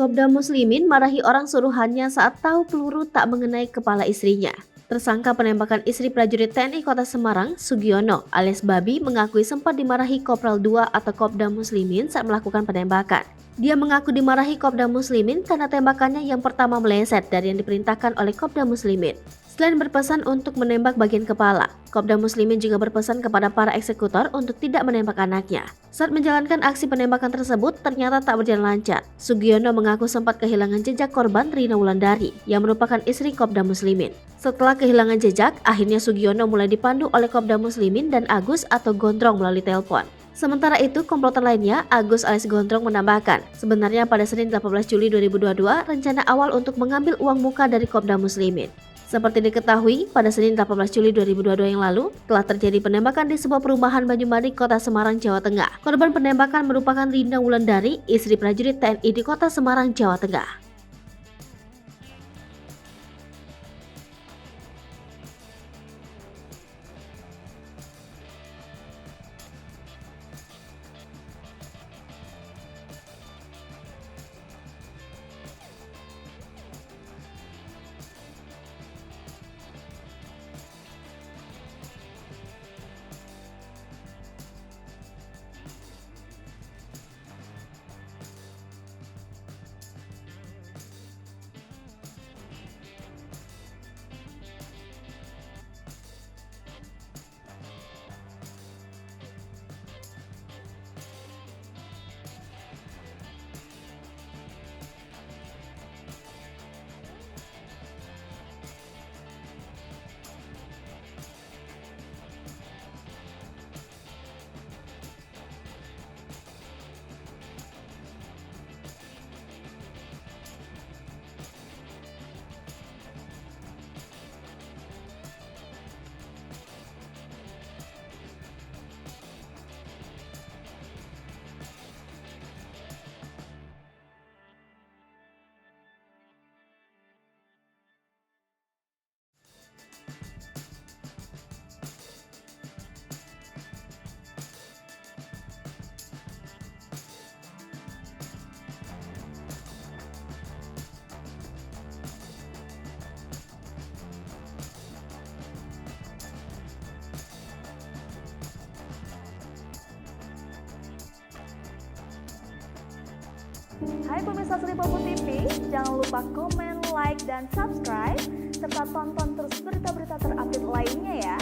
Kopda Muslimin marahi orang suruhannya saat tahu peluru tak mengenai kepala istrinya. Tersangka penembakan istri prajurit TNI Kota Semarang, Sugiono alias Babi, mengakui sempat dimarahi Kopral 2 atau Kopda Muslimin saat melakukan penembakan. Dia mengaku dimarahi Kopda Muslimin karena tembakannya yang pertama meleset dari yang diperintahkan oleh Kopda Muslimin. Selain berpesan untuk menembak bagian kepala, Kopda Muslimin juga berpesan kepada para eksekutor untuk tidak menembak anaknya. Saat menjalankan aksi penembakan tersebut ternyata tak berjalan lancar. Sugiono mengaku sempat kehilangan jejak korban Rina Wulandari yang merupakan istri Kopda Muslimin. Setelah kehilangan jejak, akhirnya Sugiono mulai dipandu oleh Kopda Muslimin dan Agus atau Gondrong melalui telepon. Sementara itu, komplotan lainnya, Agus alias Gondrong menambahkan, sebenarnya pada Senin 18 Juli 2022, rencana awal untuk mengambil uang muka dari Kopda Muslimin. Seperti diketahui, pada Senin 18 Juli 2022 yang lalu, telah terjadi penembakan di sebuah perumahan Banyumanik, Kota Semarang, Jawa Tengah. Korban penembakan merupakan Rina Wulandari, istri prajurit TNI di Kota Semarang, Jawa Tengah. Hai pemirsa Sri Popo TV, jangan lupa komen, like, dan subscribe, serta tonton terus berita-berita terupdate lainnya ya.